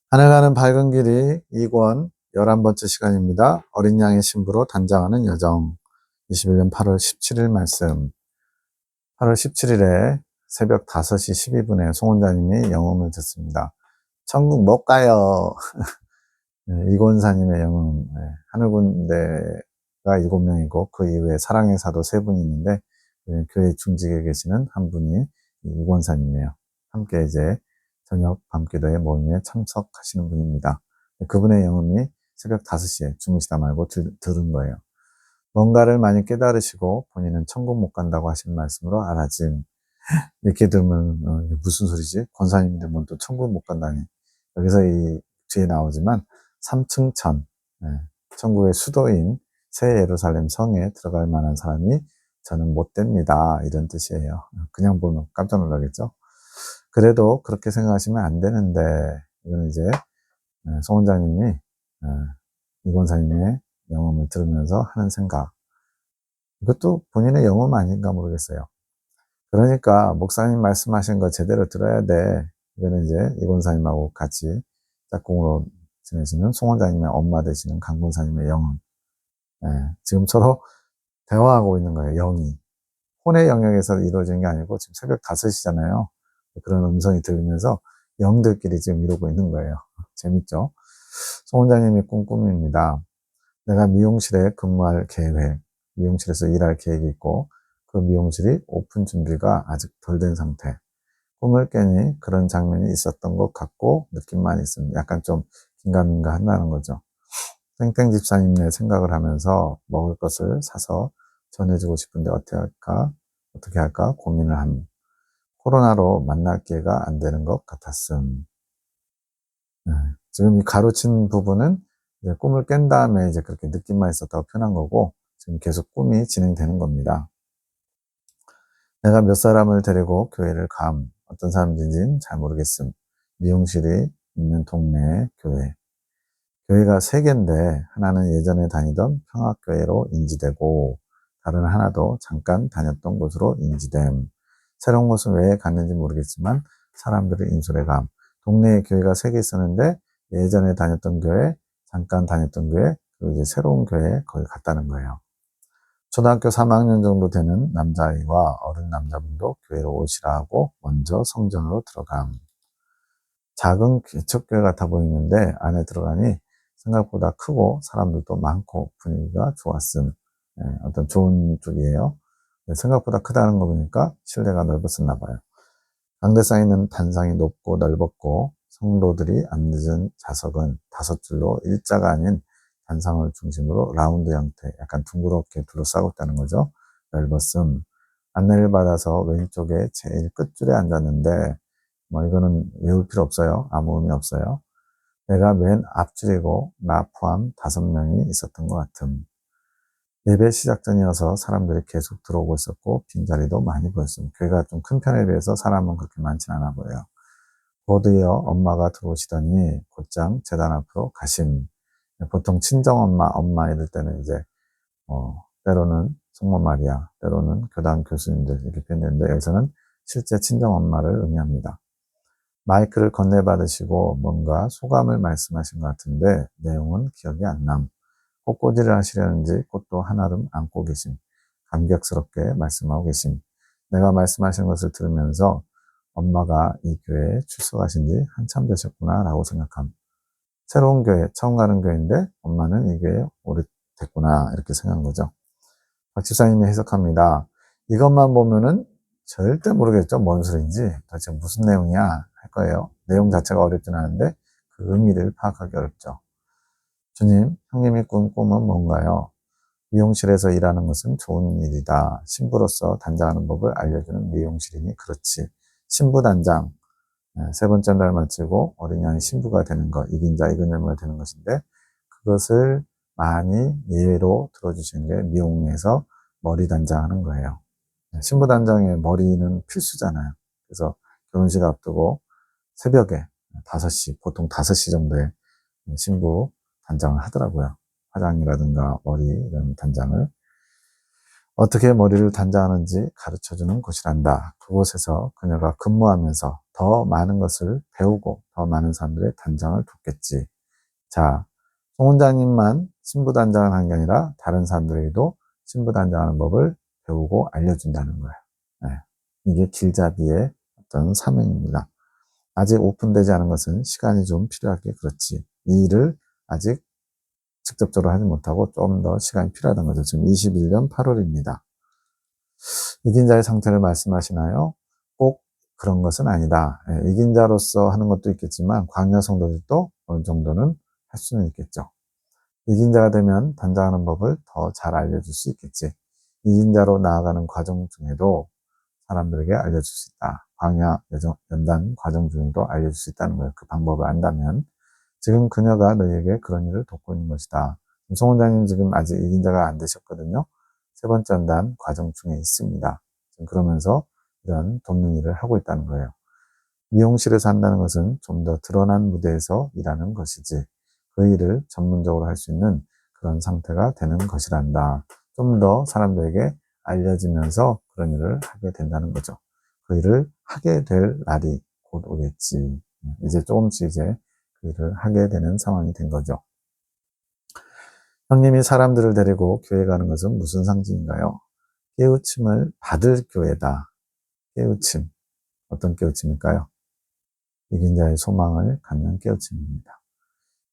하늘 가는 밝은 길이 2권 11번째 시간입니다. 어린 양의 신부로 단장하는 여정. 21년 8월 17일 말씀. 8월 17일에 새벽 5시 12분에 송원자님이 영음을 듣습니다. 천국 못 가요. 이권사님의 영음. 하늘 군대가 7명이고 그 이후에 사랑의 사도 3분이 있는데 교회 중직에 계시는 한 분이 이권사님이에요. 함께 이제 저녁 밤기도의 모임에 참석하시는 분입니다. 그분의 영음이 새벽 5시에 주무시다 말고 들은 거예요. 뭔가를 많이 깨달으시고 본인은 천국 못 간다고 하신 말씀으로 알아짐. 이렇게 들으면 무슨 소리지? 권사님인데 뭔 또 천국 못 간다니. 여기서 이 뒤에 나오지만 3층 천, 천국의 수도인 새 예루살렘 성에 들어갈 만한 사람이 저는 못 됩니다. 이런 뜻이에요. 그냥 보면 깜짝 놀라겠죠? 그래도 그렇게 생각하시면 안 되는데, 이건 이제 송 원장님이 이 권사님의 영음을 들으면서 하는 생각. 이것도 본인의 영음 아닌가 모르겠어요. 그러니까 목사님 말씀하신 거 제대로 들어야 돼. 이거는 이제 이 권사님하고 같이 짝꿍으로 지내시는 송 원장님의 엄마 되시는 강 권사님의 영음. 지금 서로 대화하고 있는 거예요. 영이. 혼의 영역에서 이루어지는 게 아니고 지금 새벽 5시잖아요. 그런 음성이 들리면서 영들끼리 지금 이루고 있는 거예요. 재밌죠? 송 원장님이 꾼 꿈입니다. 내가 미용실에 근무할 계획, 미용실에서 일할 계획이 있고 그 미용실이 오픈 준비가 아직 덜 된 상태. 꿈을 깨니 그런 장면이 있었던 것 같고 느낌만 있습니다. 약간 좀 긴가민가 한다는 거죠. 땡땡 집사님의 생각을 하면서 먹을 것을 사서 전해주고 싶은데 어떻게 할까 고민을 함. 코로나로 만날 기회가 안 되는 것 같았음. 지금 이 가로친 부분은 이제 꿈을 깬 다음에 이제 그렇게 느낌만 있었다고 표현한 거고, 지금 계속 꿈이 진행되는 겁니다. 내가 몇 사람을 데리고 교회를 감. 어떤 사람인지는 잘 모르겠음. 미용실이 있는 동네의 교회. 교회가 3개인데 하나는 예전에 다니던 평화교회로 인지되고 다른 하나도 잠깐 다녔던 곳으로 인지됨. 새로운 곳은 왜 갔는지 모르겠지만 사람들의 인솔에 감. 동네에 교회가 3개 있었는데 예전에 다녔던 교회, 잠깐 다녔던 교회, 그리고 이제 새로운 교회에 거기 갔다는 거예요. 초등학교 3학년 정도 되는 남자아이와 어른 남자분도 교회로 오시라 하고 먼저 성전으로 들어감. 작은 개척교회 같아 보이는데 안에 들어가니 생각보다 크고 사람들도 많고 분위기가 좋았음. 어떤 좋은 쪽이에요. 생각보다 크다는 거 보니까 실내가 넓었었나 봐요. 강대상에 있는 단상이 높고 넓었고 성도들이 앉는 좌석은 5줄로 일자가 아닌 단상을 중심으로 라운드 형태, 약간 둥그렇게 둘러싸고 있다는 거죠. 넓었음. 안내를 받아서 왼쪽에 제일 끝줄에 앉았는데 뭐 이거는 외울 필요 없어요. 아무 의미 없어요. 내가 맨 앞줄이고 나 포함 5명이 있었던 것 같음. 예배 시작 전이어서 사람들이 계속 들어오고 있었고 빈자리도 많이 보였습니다. 교회가 좀 큰 편에 비해서 사람은 그렇게 많진 않아 보여요. 곧이어 엄마가 들어오시더니 곧장 재단 앞으로 가심. 보통 친정엄마 이럴 때는 이제 때로는 성모 마리아, 때로는 교단 교수님들 이렇게 표현되는데 여기서는 실제 친정엄마를 의미합니다. 마이크를 건네받으시고 뭔가 소감을 말씀하신 것 같은데 내용은 기억이 안 남. 꽃꽂이를 하시려는지 꽃도 한아름 안고 계심. 감격스럽게 말씀하고 계심. 내가 말씀하신 것을 들으면서 엄마가 이 교회에 출석하신 지 한참 되셨구나 라고 생각함. 새로운 교회, 처음 가는 교회인데 엄마는 이 교회에 오래됐구나 이렇게 생각한 거죠. 박 집사님이 해석합니다. 이것만 보면은 절대 모르겠죠. 뭔 소리인지 도대체 무슨 내용이야 할 거예요. 내용 자체가 어렵진 않은데 그 의미를 파악하기 어렵죠. 주님, 형님이 꾼 꿈은 뭔가요? 미용실에서 일하는 것은 좋은 일이다. 신부로서 단장하는 법을 알려주는 미용실이니 그렇지. 신부 단장, 3번째 날 마치고 어린 양이 신부가 되는 것, 이긴 자 이긴 열매가 되는 것인데 그것을 많이 예로 들어주시는 게 미용에서 머리 단장하는 거예요. 신부 단장의 머리는 필수잖아요. 그래서 결혼식 앞두고 새벽에 5시, 보통 5시 정도에 신부 단장을 하더라고요. 화장이라든가 머리 이런 단장을. 어떻게 머리를 단장하는지 가르쳐주는 곳이란다. 그곳에서 그녀가 근무하면서 더 많은 것을 배우고 더 많은 사람들의 단장을 돕겠지. 자, 송 원장님만 신부 단장을 한 게 아니라 다른 사람들에게도 신부 단장하는 법을 배우고 알려준다는 거예요. 네. 이게 길잡이의 어떤 사명입니다. 아직 오픈되지 않은 것은 시간이 좀 필요하게 그렇지. 이 일을 아직 직접적으로 하지 못하고 좀 더 시간이 필요하다는 거죠. 지금 21년 8월입니다. 이긴 자의 상태를 말씀하시나요? 꼭 그런 것은 아니다. 예, 이긴 자로서 하는 것도 있겠지만 광야 성도들도 어느 정도는 할 수는 있겠죠. 이긴 자가 되면 단장하는 법을 더 잘 알려줄 수 있겠지. 이긴 자로 나아가는 과정 중에도 사람들에게 알려줄 수 있다. 광야 연단 과정 중에도 알려줄 수 있다는 거예요. 그 방법을 안다면. 지금 그녀가 너희에게 그런 일을 돕고 있는 것이다. 송 원장님 지금 아직 이긴 자가 안 되셨거든요. 세 번째 연단 과정 중에 있습니다. 지금 그러면서 이런 돕는 일을 하고 있다는 거예요. 미용실에서 한다는 것은 좀 더 드러난 무대에서 일하는 것이지 그 일을 전문적으로 할 수 있는 그런 상태가 되는 것이란다. 좀 더 사람들에게 알려지면서 그런 일을 하게 된다는 거죠. 그 일을 하게 될 날이 곧 오겠지. 이제 조금씩 이제 그 일을 하게 되는 상황이 된 거죠. 형님이 사람들을 데리고 교회 가는 것은 무슨 상징인가요? 깨우침을 받을 교회다. 깨우침. 어떤 깨우침일까요? 이긴 자의 소망을 갖는 깨우침입니다.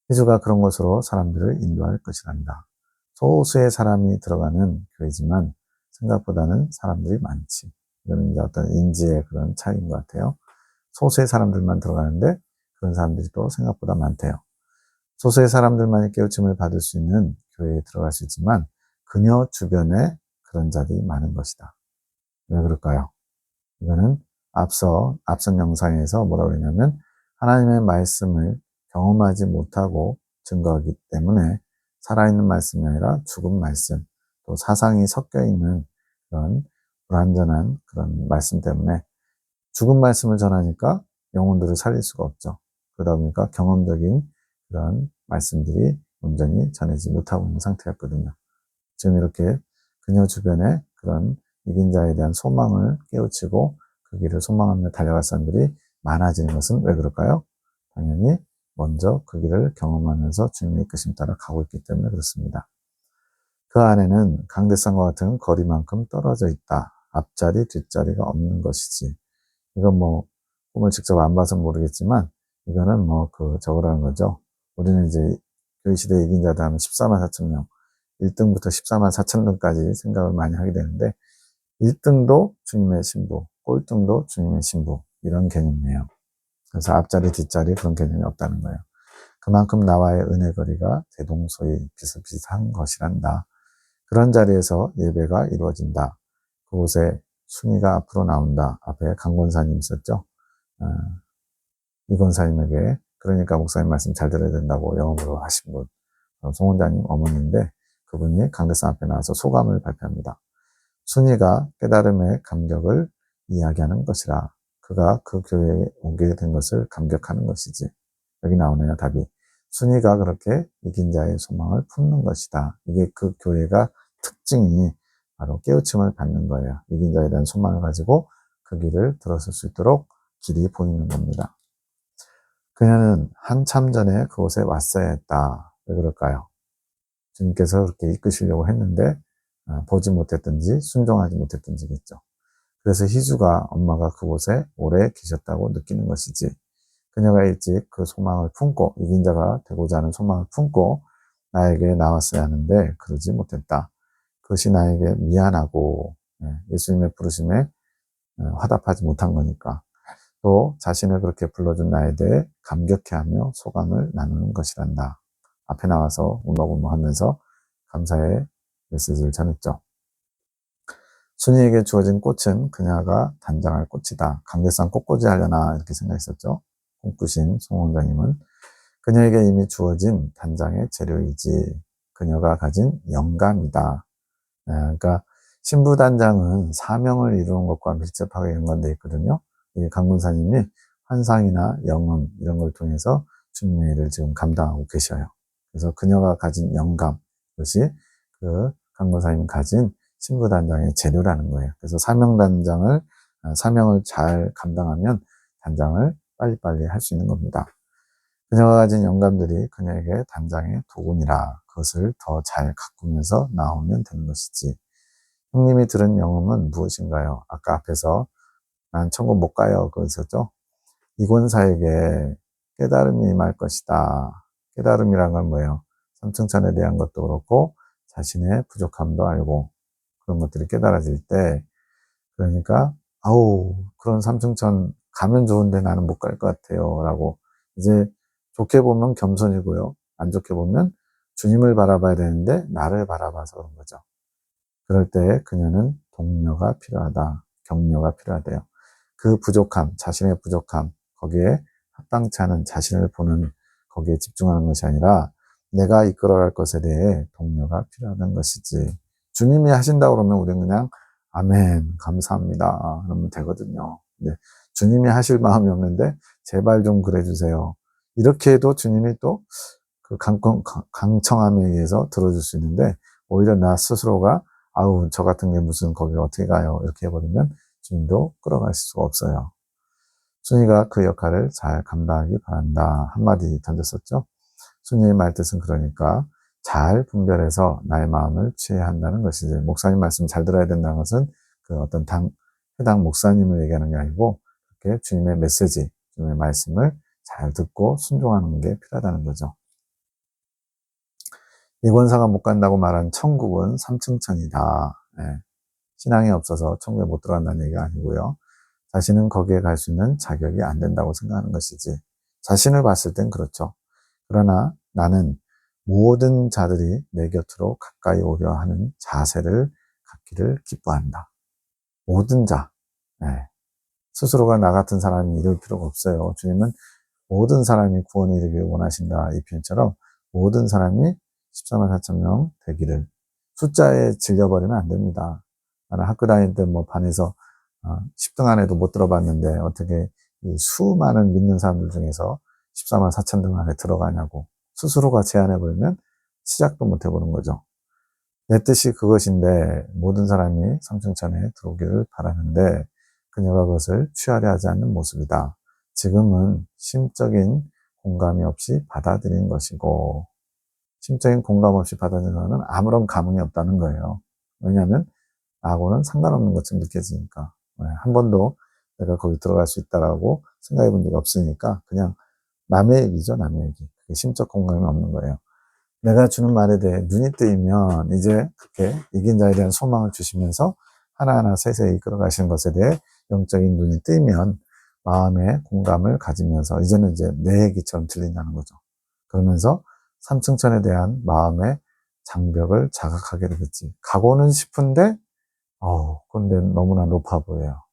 예수가 그런 것으로 사람들을 인도할 것이란다. 소수의 사람이 들어가는 교회지만 생각보다는 사람들이 많지. 이거는 이제 어떤 인지의 그런 차이인 것 같아요. 소수의 사람들만 들어가는데 그런 사람들이 또 생각보다 많대요. 소수의 사람들만이 깨우침을 받을 수 있는 교회에 들어갈 수 있지만 그녀 주변에 그런 자들이 많은 것이다. 왜 그럴까요? 이거는 앞선 영상에서 뭐라고 했냐면 하나님의 말씀을 경험하지 못하고 증거하기 때문에 살아있는 말씀이 아니라 죽은 말씀, 또 사상이 섞여 있는 그런 불완전한 그런 말씀 때문에 죽은 말씀을 전하니까 영혼들을 살릴 수가 없죠. 그러다 보니까 경험적인 그런 말씀들이 온전히 전하지 못하고 있는 상태였거든요. 지금 이렇게 그녀 주변에 그런 이긴 자에 대한 소망을 깨우치고 그 길을 소망하며 달려갈 사람들이 많아지는 것은 왜 그럴까요? 당연히 먼저 그 길을 경험하면서 주님의 이끄심 따라 가고 있기 때문에 그렇습니다. 그 안에는 강대상과 같은 거리만큼 떨어져 있다. 앞자리, 뒷자리가 없는 것이지. 이건 뭐 꿈을 직접 안 봐서 모르겠지만 이거는 뭐 저거라는 거죠. 우리는 이제 교회 시대 이긴 자들 하면 14만 4천 명, 1등부터 14만 4천 명까지 생각을 많이 하게 되는데 1등도 주님의 신부, 꼴등도 주님의 신부 이런 개념이에요. 그래서 앞자리, 뒷자리 그런 개념이 없다는 거예요. 그만큼 나와의 은혜 거리가 대동소이 비슷비슷한 것이란다. 그런 자리에서 예배가 이루어진다. 그곳에 순위가 앞으로 나온다. 앞에 강권사님 있었죠. 이 권사님에게 그러니까 목사님 말씀 잘 들어야 된다고 영업으로 하신 분 송 원장님 어머니인데 그분이 강대상 앞에 나와서 소감을 발표합니다. 순이가 깨달음의 감격을 이야기하는 것이라 그가 그 교회에 오게 된 것을 감격하는 것이지. 여기 나오네요 답이. 순이가 그렇게 이긴 자의 소망을 품는 것이다. 이게 그 교회가 특징이 바로 깨우침을 받는 거예요. 이긴 자에 대한 소망을 가지고 그 길을 들어설 수 있도록 길이 보이는 겁니다. 그녀는 한참 전에 그곳에 왔어야 했다. 왜 그럴까요? 주님께서 그렇게 이끄시려고 했는데 보지 못했든지 순종하지 못했든지겠죠. 그래서 희주가 엄마가 그곳에 오래 계셨다고 느끼는 것이지. 그녀가 일찍 그 소망을 품고 이긴 자가 되고자 하는 소망을 품고 나에게 나왔어야 하는데 그러지 못했다. 그것이 나에게 미안하고 예수님의 부르심에 화답하지 못한 거니까. 또 자신을 그렇게 불러준 나에 대해 감격해하며 소감을 나누는 것이란다. 앞에 나와서 울먹울먹 하면서 감사의 메시지를 전했죠. 순이에게 주어진 꽃은 그녀가 단장할 꽃이다. 강대상 꽃꽂이 하려나 이렇게 생각했었죠. 꿈꾸신 송 원장님은 그녀에게 이미 주어진 단장의 재료이지 그녀가 가진 영감이다. 그러니까 신부 단장은 사명을 이루는 것과 밀접하게 연관되어 있거든요. 이 강군사님이 환상이나 영음 이런 걸 통해서 주님의 일을 지금 감당하고 계셔요. 그래서 그녀가 가진 영감, 그것이 그 강군사님이 가진 신부단장의 재료라는 거예요. 그래서 사명을 잘 감당하면 단장을 빨리빨리 할 수 있는 겁니다. 그녀가 가진 영감들이 그녀에게 단장의 도구니라 그것을 더 잘 가꾸면서 나오면 되는 것이지. 형님이 들은 영음은 무엇인가요? 아까 앞에서 난 천국 못 가요. 그러셨죠? 이권사에게 깨달음이 임할 것이다. 깨달음이란 건 뭐예요? 삼층천에 대한 것도 그렇고 자신의 부족함도 알고 그런 것들이 깨달아질 때 그러니까 아우 그런 삼층천 가면 좋은데 나는 못 갈 것 같아요 라고 이제 좋게 보면 겸손이고요. 안 좋게 보면 주님을 바라봐야 되는데 나를 바라봐서 그런 거죠. 그럴 때 그녀는 동료가 필요하다. 격려가 필요하대요. 그 부족함, 자신의 부족함, 거기에 합당치 않은 자신을 보는 거기에 집중하는 것이 아니라 내가 이끌어갈 것에 대해 동료가 필요하다는 것이지. 주님이 하신다고 그러면 우리는 그냥 아멘, 감사합니다. 그러면 되거든요. 근데 주님이 하실 마음이 없는데 제발 좀 그래 주세요. 이렇게 해도 주님이 또 그 강청함에 의해서 들어줄 수 있는데 오히려 나 스스로가 아우 저 같은 게 무슨 거기 어떻게 가요 이렇게 해버리면 주님도 끌어갈 수가 없어요. 순이가 그 역할을 잘 감당하기 바란다 한마디 던졌었죠. 순이의 말뜻은 그러니까 잘 분별해서 나의 마음을 취해야 한다는 것이지. 목사님 말씀 잘 들어야 된다는 것은 그 어떤 해당 목사님을 얘기하는 게 아니고 그렇게 주님의 메시지, 주님의 말씀을 잘 듣고 순종하는 게 필요하다는 거죠. 이권사가 못 간다고 말한 천국은 삼층천이다. 예. 신앙이 없어서 천국에 못 들어간다는 얘기가 아니고요. 자신은 거기에 갈 수 있는 자격이 안 된다고 생각하는 것이지. 자신을 봤을 땐 그렇죠. 그러나 나는 모든 자들이 내 곁으로 가까이 오려 하는 자세를 갖기를 기뻐한다. 모든 자. 예. 스스로가 나 같은 사람이 이럴 필요가 없어요. 주님은 모든 사람이 구원에 이르기를 원하신다. 이 표현처럼 모든 사람이 14만 4천 명 되기를 숫자에 질려버리면 안 됩니다. 나는 학교 다닐 때 뭐 반에서 10등 안에도 못 들어봤는데 어떻게 이 수많은 믿는 사람들 중에서 14만 4천 등 안에 들어가냐고 스스로가 제안해버리면 시작도 못 해보는 거죠. 내 뜻이 그것인데 모든 사람이 삼층천에 들어오기를 바라는데 그녀가 그것을 취하려 하지 않는 모습이다. 지금은 심적인 공감이 없이 받아들인 것이고 심적인 공감 없이 받아들이는 것은 아무런 감흥이 없다는 거예요. 왜냐하면 나하고는 상관없는 것처럼 느껴지니까. 한 번도 내가 거기 들어갈 수 있다라고 생각해 본 적이 없으니까 그냥 남의 얘기죠, 남의 얘기. 그게 심적 공감이 없는 거예요. 내가 주는 말에 대해 눈이 뜨이면 이제 그렇게 이긴 자에 대한 소망을 주시면서 하나하나 세세히 이끌어 가시는 것에 대해 영적인 눈이 뜨이면 마음의 공감을 가지면서 이제는 이제 내 얘기처럼 들린다는 거죠. 그러면서 삼층천에 대한 마음의 장벽을 자각하게 되겠지. 가고는 싶은데, 그런데 너무나 높아 보여요.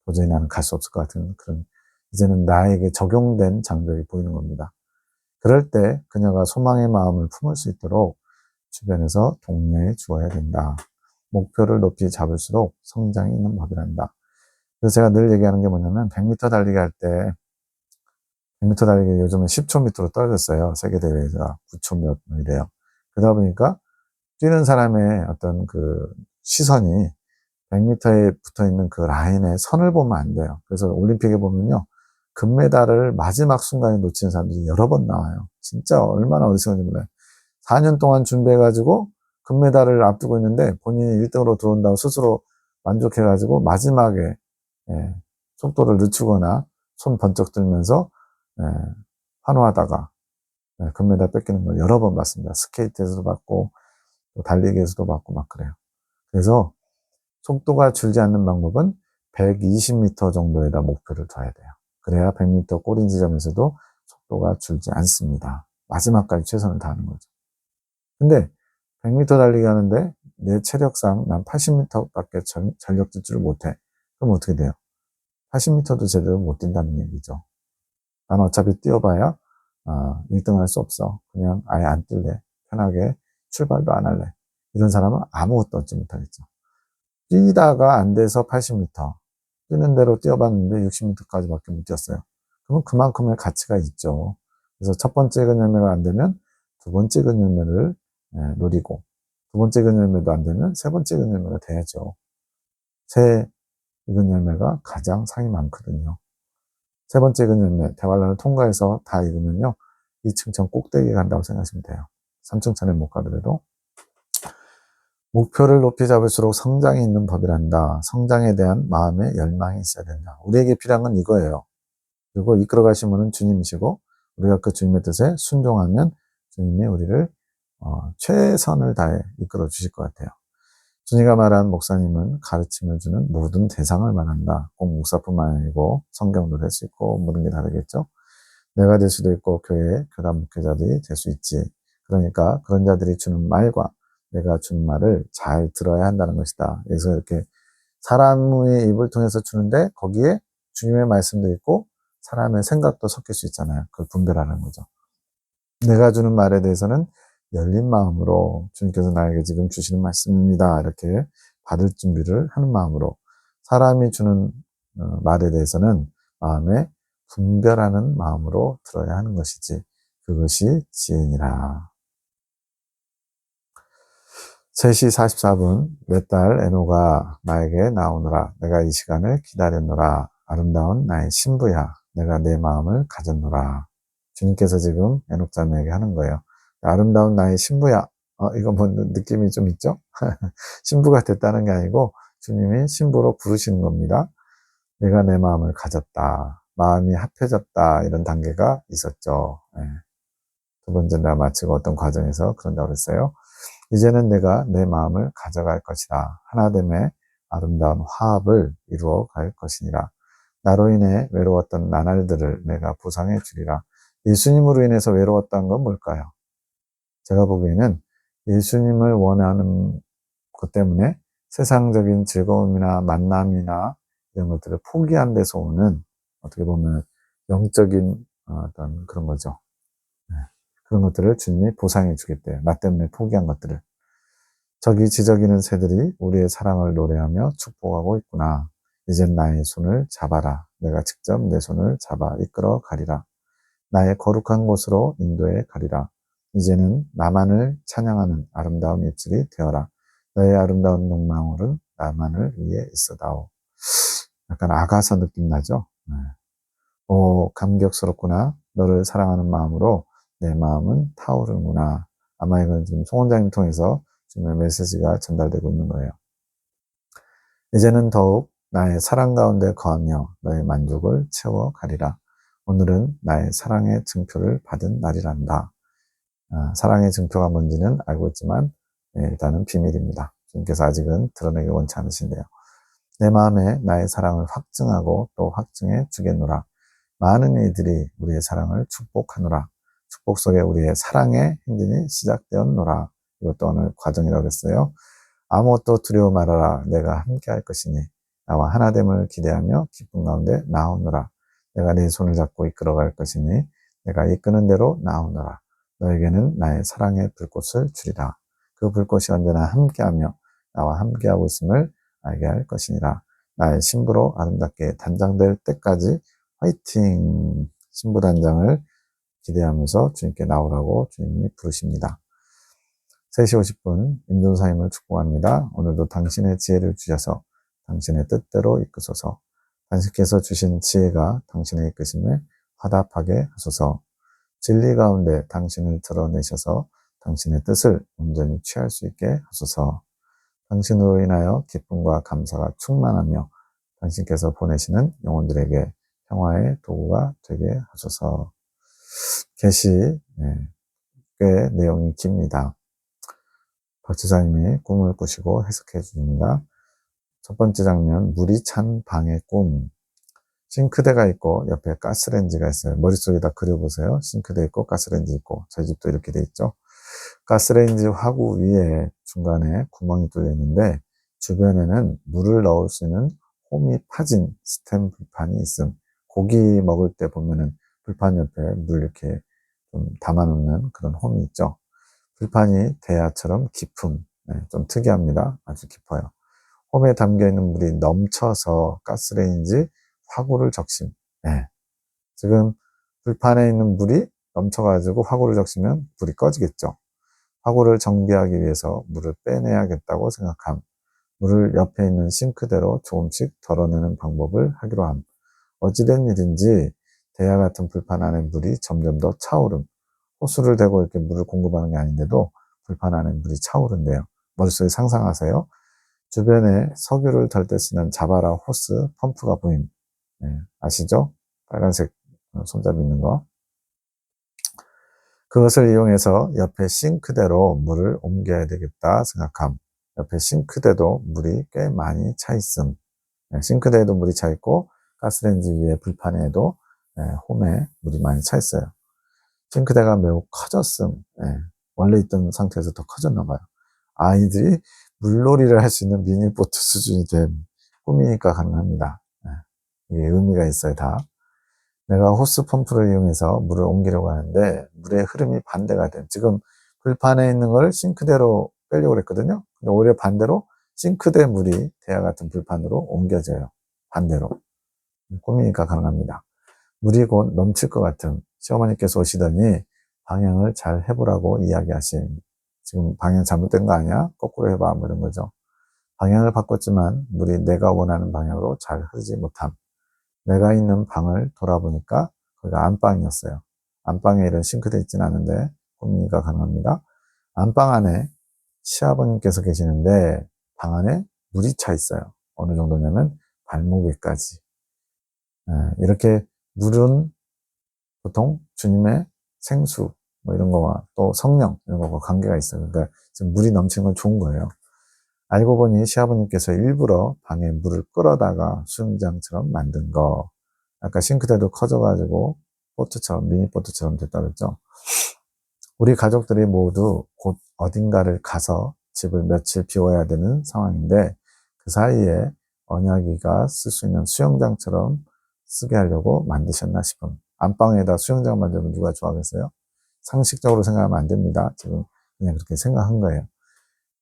도저히 나는 갈 수 없을 것 같은 그런, 이제는 나에게 적용된 장벽이 보이는 겁니다. 그럴 때 그녀가 소망의 마음을 품을 수 있도록 주변에서 독려해 주어야 된다. 목표를 높이 잡을수록 성장이 있는 법이란다. 그래서 제가 늘 얘기하는 게 뭐냐면 100m 달리기 할 때 100m 달리기 요즘은 10초 밑으로 떨어졌어요. 세계대회가 9초 몇 이래요. 그러다 보니까 뛰는 사람의 어떤 그 시선이 100m에 붙어 있는 그 라인에 선을 보면 안 돼요. 그래서 올림픽에 보면요. 금메달을 마지막 순간에 놓치는 사람들이 여러 번 나와요. 진짜 얼마나 어리석은지 몰라요. 4년 동안 준비해가지고 금메달을 앞두고 있는데 본인이 1등으로 들어온다고 스스로 만족해가지고 마지막에 속도를 늦추거나 손 번쩍 들면서 환호하다가 금메달 뺏기는 걸 여러 번 봤습니다. 스케이트에서도 봤고 또 달리기에서도 봤고 막 그래요. 그래서 속도가 줄지 않는 방법은 120m 정도에다 목표를 둬야 돼요. 그래야 100m 꼬린 지점에서도 속도가 줄지 않습니다. 마지막까지 최선을 다하는 거죠. 근데 100m 달리기 하는데 내 체력상 난 80m밖에 전력 질주를 못해. 그럼 어떻게 돼요? 80m도 제대로 못 뛴다는 얘기죠. 난 어차피 뛰어봐야 1등 할 수 없어. 그냥 아예 안 뛸래. 편하게 출발도 안 할래. 이런 사람은 아무것도 얻지 못하겠죠. 뛰다가 안 돼서 80m. 뛰는 대로 뛰어봤는데 60m까지밖에 못 뛰었어요. 그러면 그만큼의 가치가 있죠. 그래서 첫 번째 근열매가 안 되면 두 번째 근열매를 노리고 두 번째 익은 열매도 안 되면 세 번째 익은 열매가 돼야죠. 새 익은 열매가 가장 상이 많거든요. 세 번째 익은 열매, 대관람을 통과해서 다 익으면요, 2층천 꼭대기에 간다고 생각하시면 돼요. 3층천에 못 가더라도. 목표를 높이 잡을수록 성장이 있는 법이란다. 성장에 대한 마음의 열망이 있어야 된다. 우리에게 필요한 건 이거예요. 그리고 이끌어 가신 분은 주님이시고, 우리가 그 주님의 뜻에 순종하면 주님이 우리를 최선을 다해 이끌어 주실 것 같아요. 준이가 말한 목사님은 가르침을 주는 모든 대상을 말한다. 꼭 목사뿐만 아니고 성경도 될 수 있고 모든 게 다르겠죠. 내가 될 수도 있고 교회 교단 목회자들이 될 수 있지. 그러니까 그런 자들이 주는 말과 내가 주는 말을 잘 들어야 한다는 것이다. 그래서 이렇게 사람의 입을 통해서 주는데 거기에 주님의 말씀도 있고 사람의 생각도 섞일 수 있잖아요. 그걸 분별하는 거죠. 내가 주는 말에 대해서는 열린 마음으로 주님께서 나에게 지금 주시는 말씀입니다. 이렇게 받을 준비를 하는 마음으로 사람이 주는 말에 대해서는 마음에 분별하는 마음으로 들어야 하는 것이지 그것이 지혜니라. 3시 44분 내 딸 에노가 나에게 나오노라. 내가 이 시간을 기다렸노라. 아름다운 나의 신부야. 내가 내 마음을 가졌노라. 주님께서 지금 에녹 자매에게 하는 거예요. 아름다운 나의 신부야. 이거 뭐 느낌이 좀 있죠? 신부가 됐다는 게 아니고 주님이 신부로 부르시는 겁니다. 내가 내 마음을 가졌다. 마음이 합해졌다. 이런 단계가 있었죠. 네. 두 번째 날 마치고 어떤 과정에서 그런다고 그랬어요. 이제는 내가 내 마음을 가져갈 것이다. 하나됨의 아름다운 화합을 이루어 갈 것이니라. 나로 인해 외로웠던 나날들을 내가 보상해 주리라. 예수님으로 인해서 외로웠다는 건 뭘까요? 제가 보기에는 예수님을 원하는 것 때문에 세상적인 즐거움이나 만남이나 이런 것들을 포기한 데서 오는 어떻게 보면 영적인 어떤 그런 거죠. 네. 그런 것들을 주님이 보상해 주겠대요. 나 때문에 포기한 것들을. 저기 지저귀는 새들이 우리의 사랑을 노래하며 축복하고 있구나. 이젠 나의 손을 잡아라. 내가 직접 내 손을 잡아 이끌어 가리라. 나의 거룩한 곳으로 인도해 가리라. 이제는 나만을 찬양하는 아름다운 입술이 되어라. 너의 아름다운 눈망울은 나만을 위해 있어다오. 약간 아가서 느낌 나죠? 네. 오, 감격스럽구나. 너를 사랑하는 마음으로 내 마음은 타오르는구나. 아마 이건 지금 송 원장님 통해서 지금 메시지가 전달되고 있는 거예요. 이제는 더욱 나의 사랑 가운데 거하며 너의 만족을 채워가리라. 오늘은 나의 사랑의 증표를 받은 날이란다. 사랑의 증표가 뭔지는 알고 있지만 일단은 비밀입니다. 주님께서 아직은 드러내기 원치 않으신데요. 내 마음에 나의 사랑을 확증하고 또 확증해 주겠노라. 많은 이들이 우리의 사랑을 축복하노라. 축복 속에 우리의 사랑의 행진이 시작되었노라. 이것도 오늘 과정이라고 했어요. 아무것도 두려워 말아라. 내가 함께 할 것이니 나와 하나됨을 기대하며 기쁨 가운데 나오노라. 내가 네 손을 잡고 이끌어갈 것이니 내가 이끄는 대로 나오노라. 너에게는 나의 사랑의 불꽃을 주리라. 그 불꽃이 언제나 함께하며 나와 함께하고 있음을 알게 할 것이니라. 나의 신부로 아름답게 단장될 때까지 화이팅! 신부 단장을 기대하면서 주님께 나오라고 주님이 부르십니다. 3시 50분 임종사님을 축복합니다. 오늘도 당신의 지혜를 주셔서 당신의 뜻대로 이끄소서. 당신께서 주신 지혜가 당신의 이끄심에 화답하게 하소서. 진리 가운데 당신을 드러내셔서 당신의 뜻을 온전히 취할 수 있게 하소서. 당신으로 인하여 기쁨과 감사가 충만하며 당신께서 보내시는 영혼들에게 평화의 도구가 되게 하소서. 계시 꽤 내용이 깁니다. 박 지사님이 꿈을 꾸시고 해석해 주십니다. 첫 번째 장면, 물이 찬 방의 꿈. 싱크대가 있고 옆에 가스레인지가 있어요. 머릿속에다 그려보세요. 싱크대 있고 가스레인지 있고. 저희 집도 이렇게 돼 있죠. 가스레인지 화구 위에 중간에 구멍이 뚫려 있는데 주변에는 물을 넣을 수 있는 홈이 파진 스텐 불판이 있음. 고기 먹을 때 보면은 불판 옆에 물 이렇게 좀 담아놓는 그런 홈이 있죠. 불판이 대야처럼 깊음. 좀 특이합니다. 아주 깊어요. 홈에 담겨있는 물이 넘쳐서 가스레인지 화구를 적심. 지금 불판에 있는 물이 넘쳐가지고 화구를 적시면 불이 꺼지겠죠. 화구를 정비하기 위해서 물을 빼내야겠다고 생각함. 물을 옆에 있는 싱크대로 조금씩 덜어내는 방법을 하기로 함. 어찌된 일인지 대야 같은 불판 안에 물이 점점 더 차오름. 호스를 대고 이렇게 물을 공급하는 게 아닌데도 불판 안에 물이 차오른대요. 머릿속에 상상하세요. 주변에 석유를 덜 때 쓰는 자바라 호스 펌프가 보임. 네, 아시죠? 빨간색 손잡이 있는 거. 그것을 이용해서 옆에 싱크대로 물을 옮겨야 되겠다 생각함. 옆에 싱크대도 물이 꽤 많이 차 있음. 네, 싱크대에도 물이 차 있고 가스레인지 위에 불판에도 홈에 물이 많이 차 있어요. 싱크대가 매우 커졌음. 원래 있던 상태에서 더 커졌나 봐요. 아이들이 물놀이를 할 수 있는 미니보트 수준이 된 꿈이니까 가능합니다. 이게 의미가 있어요, 다. 내가 호스 펌프를 이용해서 물을 옮기려고 하는데 물의 흐름이 반대가 돼. 지금 불판에 있는 걸 싱크대로 빼려고 그랬거든요. 근데 오히려 반대로 싱크대 물이 대야 같은 불판으로 옮겨져요. 반대로. 꿈이니까 가능합니다. 물이 곧 넘칠 것 같은 시어머니께서 오시더니 방향을 잘 해보라고 이야기하신, 지금 방향 잘못된 거 아니야? 거꾸로 해봐, 뭐 이런 거죠. 방향을 바꿨지만 물이 내가 원하는 방향으로 잘 흐르지 못함. 내가 있는 방을 돌아보니까 거기가 안방이었어요. 안방에 이런 싱크대 있지는 않은데 꿈이니까 가능합니다. 안방 안에 시아버님께서 계시는데 방 안에 물이 차 있어요. 어느 정도냐면 발목 위까지. 이렇게 물은 보통 주님의 생수 뭐 이런 거와 또 성령 이런 거와 관계가 있어요. 그러니까 지금 물이 넘치는 건 좋은 거예요. 알고 보니 시아버님께서 일부러 방에 물을 끌어다가 수영장처럼 만든 거. 아까 싱크대도 커져가지고 보트처럼, 미니보트처럼 됐다 그랬죠. 우리 가족들이 모두 곧 어딘가를 가서 집을 며칠 비워야 되는 상황인데 그 사이에 언약이가 쓸 수 있는 수영장처럼 쓰게 하려고 만드셨나 싶음. 안방에다 수영장 만들면 누가 좋아하겠어요? 상식적으로 생각하면 안 됩니다. 지금 그냥 그렇게 생각한 거예요.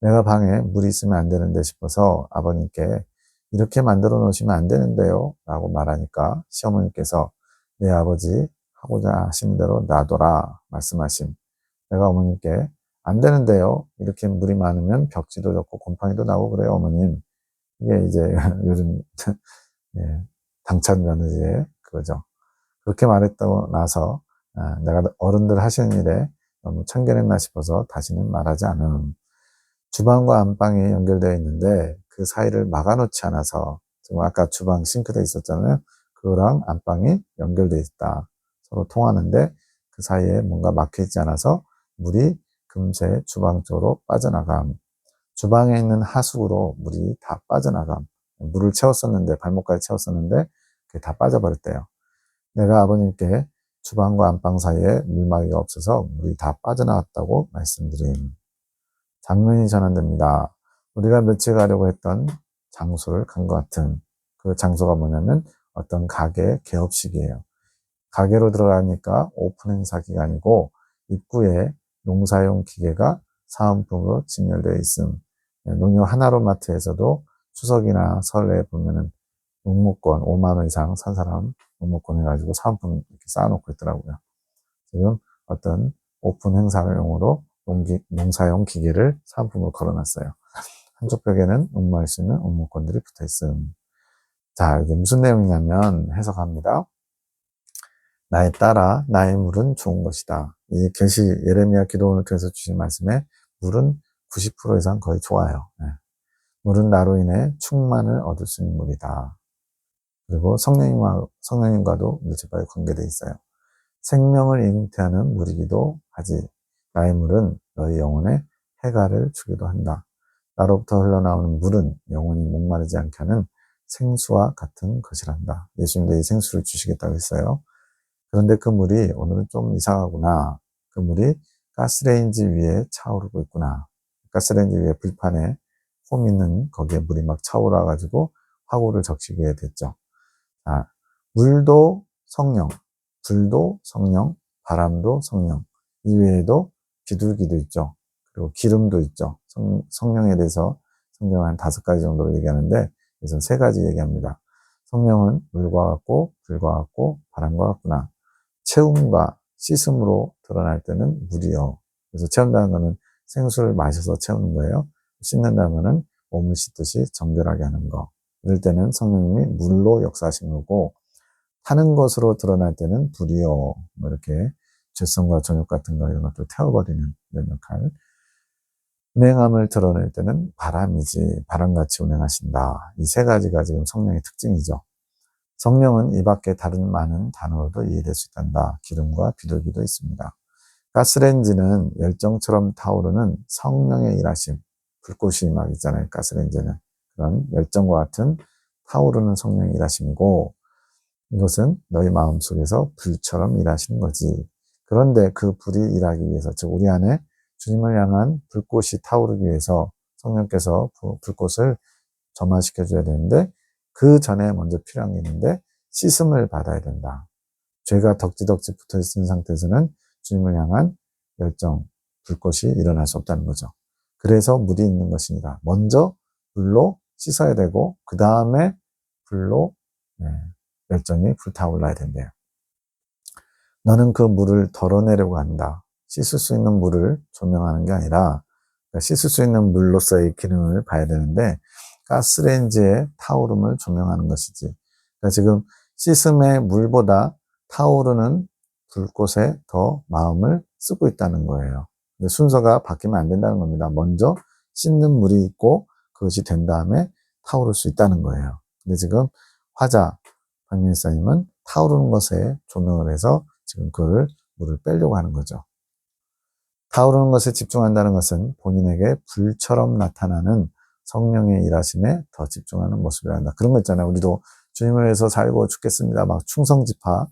내가 방에 물이 있으면 안 되는데 싶어서 아버님께 이렇게 만들어 놓으시면 안 되는데요 라고 말하니까 시어머니께서 내 아버지 하고자 하시는 대로 놔둬라 말씀하심. 내가 어머님께 안 되는데요, 이렇게 물이 많으면 벽지도 젖고 곰팡이도 나고 그래요 어머님. 이게 이제 요즘 당찬 며느리의 그거죠. 그렇게 말했다고 나서 내가 어른들 하시는 일에 너무 참견했나 싶어서 다시는 말하지 않음. 주방과 안방이 연결되어 있는데 그 사이를 막아놓지 않아서, 지금 아까 주방 싱크대 있었잖아요. 그거랑 안방이 연결되어 있다. 서로 통하는데 그 사이에 뭔가 막혀 있지 않아서 물이 금세 주방 쪽으로 빠져나감. 주방에 있는 하수구로 물이 다 빠져나감. 물을 채웠었는데, 발목까지 채웠었는데 그게 다 빠져버렸대요. 내가 아버님께 주방과 안방 사이에 물막이가 없어서 물이 다 빠져나갔다고 말씀드림. 장면이 전환됩니다. 우리가 며칠 가려고 했던 장소를 간 것 같은, 그 장소가 뭐냐면 어떤 가게 개업식이에요. 가게로 들어가니까 오픈 행사 기간이고 입구에 농사용 기계가 사은품으로 진열되어 있음. 농협 하나로마트에서도 추석이나 설에 보면은 농목권 5만 원 이상 산 사람 농목권 해가지고 사은품 이렇게 쌓아놓고 있더라고요. 지금 어떤 오픈 행사용으로 농사용 기계를 사은품으로 걸어놨어요. 한쪽 벽에는 농마할 수 있는 업무권들이 붙어 있음. 자, 이게 무슨 내용이냐면 해석합니다. 나의 딸아, 나의 물은 좋은 것이다. 이 계시 예레미야 기도원을 통해서 주신 말씀에 물은 90% 이상 거의 좋아요. 물은 나로 인해 충만을 얻을 수 있는 물이다. 그리고 성령님과도 밀접하게 관계되어 있어요. 생명을 잉태하는 물이기도 하지. 나의 물은 너희 영혼에 해가를 주기도 한다. 나로부터 흘러나오는 물은 영혼이 목마르지 않게 하는 생수와 같은 것이란다. 예수님도 이 생수를 주시겠다고 했어요. 그런데 그 물이 오늘은 좀 이상하구나. 그 물이 가스레인지 위에 차오르고 있구나. 가스레인지 위에 불판에 홈 있는 거기에 물이 막 차오르가지고 화구를 적시게 됐죠. 자, 물도 성령, 불도 성령, 바람도 성령. 이외에도 비둘기도 있죠. 그리고 기름도 있죠. 성령에 대해서 성경은 한 5가지 정도로 얘기하는데 그래서 3가지 얘기합니다. 성령은 물과 같고 불과 같고 바람과 같구나. 채움과 씻음으로 드러날 때는 물이요. 그래서 체험당한 거는 생수를 마셔서 채우는 거예요. 씻는다면은 몸을 씻듯이 정결하게 하는 거. 이럴 때는 성령님이 물로 역사하시는 거고, 타는 것으로 드러날 때는 불이요. 뭐 이렇게 죄성과 정욕 같은 거 이런 것들 태워버리는 이런 역할. 운행함을 드러낼 때는 바람이지, 바람같이 운행하신다. 이 세 가지가 지금 성령의 특징이죠. 성령은 이 밖에 다른 많은 단어로도 이해될 수 있단다. 기름과 비둘기도 있습니다. 가스레인지는 열정처럼 타오르는 성령의 일하심, 불꽃이 막 있잖아요. 가스레인지는 그런 열정과 같은 타오르는 성령의 일하심이고, 이것은 너희 마음속에서 불처럼 일하시는 거지. 그런데 그 불이 일하기 위해서, 즉 우리 안에 주님을 향한 불꽃이 타오르기 위해서 성령께서 불꽃을 점화시켜 줘야 되는데, 그 전에 먼저 필요한 게 있는데 씻음을 받아야 된다. 죄가 덕지덕지 붙어 있는 상태에서는 주님을 향한 열정, 불꽃이 일어날 수 없다는 거죠. 그래서 물이 있는 것이니라. 먼저 물로 씻어야 되고 그 다음에 불로 열정이 불타올라야 된대요. 너는 그 물을 덜어내려고 한다. 씻을 수 있는 물을 조명하는 게 아니라 씻을 수 있는 물로서의 기능을 봐야 되는데 가스레인지의 타오름을 조명하는 것이지. 그러니까 지금 씻음의 물보다 타오르는 불꽃에 더 마음을 쓰고 있다는 거예요. 근데 순서가 바뀌면 안 된다는 겁니다. 먼저 씻는 물이 있고 그것이 된 다음에 타오를 수 있다는 거예요. 근데 지금 화자 박민사님은 타오르는 것에 조명을 해서 지금 그걸 물을 빼려고 하는 거죠. 타오르는 것에 집중한다는 것은 본인에게 불처럼 나타나는 성령의 일하심에 더 집중하는 모습이란다. 그런 거 있잖아요. 우리도 주님을 위해서 살고 죽겠습니다. 막 충성지파,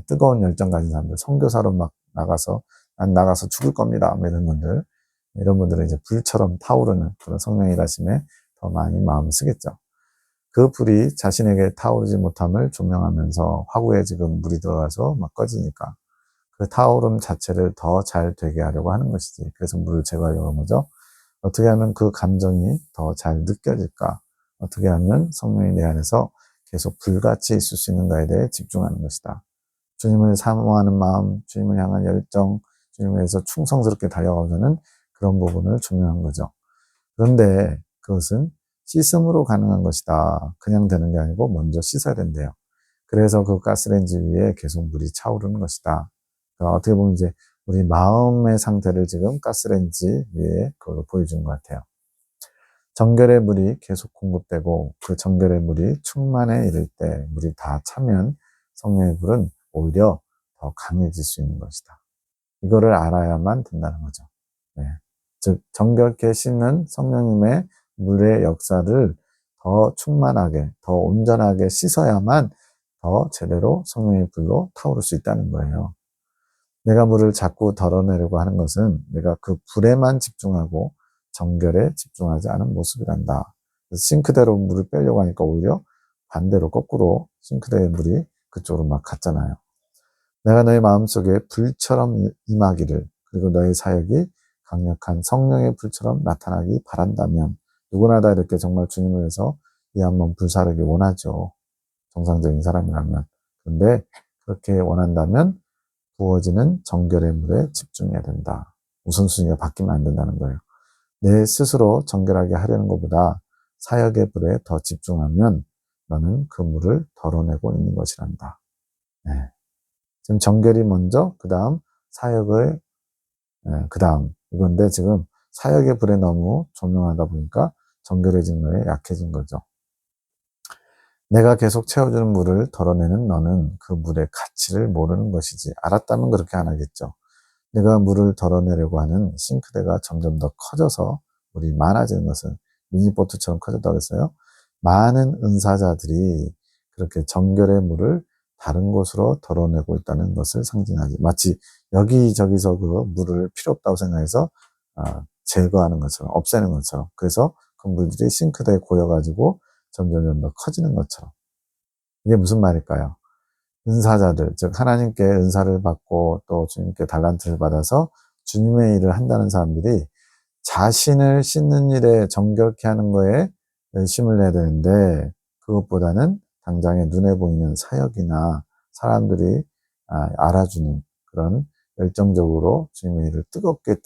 뜨거운 열정 가진 사람들, 선교사로 막 나가서, 난 나가서 죽을 겁니다. 이런 분들, 이런 분들은 이제 불처럼 타오르는 그런 성령의 일하심에 더 많이 마음을 쓰겠죠. 그 불이 자신에게 타오르지 못함을 조명하면서 화구에 지금 물이 들어가서 막 꺼지니까 그 타오름 자체를 더 잘 되게 하려고 하는 것이지. 그래서 물을 제거하려고 하는 거죠. 어떻게 하면 그 감정이 더 잘 느껴질까? 어떻게 하면 성령이 내 안에서 계속 불같이 있을 수 있는가에 대해 집중하는 것이다. 주님을 사모하는 마음, 주님을 향한 열정, 주님을 위해서 충성스럽게 달려가자는 그런 부분을 조명한 거죠. 그런데 그것은 씻음으로 가능한 것이다. 그냥 되는 게 아니고 먼저 씻어야 된대요. 그래서 그 가스레인지 위에 계속 물이 차오르는 것이다. 그러니까 어떻게 보면 이제 우리 마음의 상태를 지금 가스레인지 위에 그걸 보여주는 것 같아요. 정결의 물이 계속 공급되고 그 정결의 물이 충만에 이를 때 물이 다 차면 성령의 불은 오히려 더 강해질 수 있는 것이다. 이거를 알아야만 된다는 거죠. 네. 즉 정결케 씻는 성령님의 물의 역사를 더 충만하게, 더 온전하게 씻어야만 더 제대로 성령의 불로 타오를 수 있다는 거예요. 내가 물을 자꾸 덜어내려고 하는 것은 내가 그 불에만 집중하고 정결에 집중하지 않은 모습이란다. 그래서 싱크대로 물을 빼려고 하니까 오히려 반대로 거꾸로 싱크대의 물이 그쪽으로 막 갔잖아요. 내가 너의 마음속에 불처럼 임하기를, 그리고 너의 사역이 강력한 성령의 불처럼 나타나기 바란다면, 누구나 다 이렇게 정말 주님을 위해서 이 한번 불사르기 원하죠. 정상적인 사람이라면. 그런데 그렇게 원한다면 부어지는 정결의 물에 집중해야 된다. 우선순위가 바뀌면 안 된다는 거예요. 내 스스로 정결하게 하려는 것보다 사역의 불에 더 집중하면 너는 그 물을 덜어내고 있는 것이란다. 네. 지금 정결이 먼저, 그 다음 사역의, 그 다음 이건데 지금 사역의 불에 너무 조명하다 보니까 정결해진 거에 약해진 거죠. 내가 계속 채워주는 물을 덜어내는 너는 그 물의 가치를 모르는 것이지. 알았다면 그렇게 안 하겠죠. 내가 물을 덜어내려고 하는 싱크대가 점점 더 커져서 물이 많아지는 것은 미니보트처럼 커졌다고 했어요. 많은 은사자들이 그렇게 정결의 물을 다른 곳으로 덜어내고 있다는 것을 상징하기. 마치 여기저기서 그 물을 필요 없다고 생각해서 제거하는 것처럼, 없애는 것처럼. 그래서 그 물들이 싱크대에 고여가지고 점점 더 커지는 것처럼. 이게 무슨 말일까요? 은사자들, 즉 하나님께 은사를 받고 또 주님께 달란트를 받아서 주님의 일을 한다는 사람들이 자신을 씻는 일에 정결케 하는 거에 열심을 내야 되는데 그것보다는 당장에 눈에 보이는 사역이나 사람들이 알아주는 그런 열정적으로 주님의 일을 뜨겁게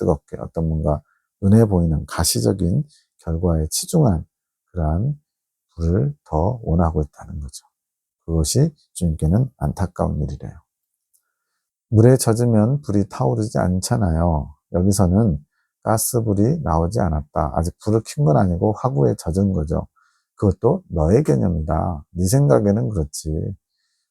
어떤 뭔가 눈에 보이는 가시적인 결과에 치중한 그러한 불을 더 원하고 있다는 거죠. 그것이 주님께는 안타까운 일이래요. 물에 젖으면 불이 타오르지 않잖아요. 여기서는 가스불이 나오지 않았다. 아직 불을 킨 건 아니고 화구에 젖은 거죠. 그것도 너의 개념이다. 네 생각에는 그렇지.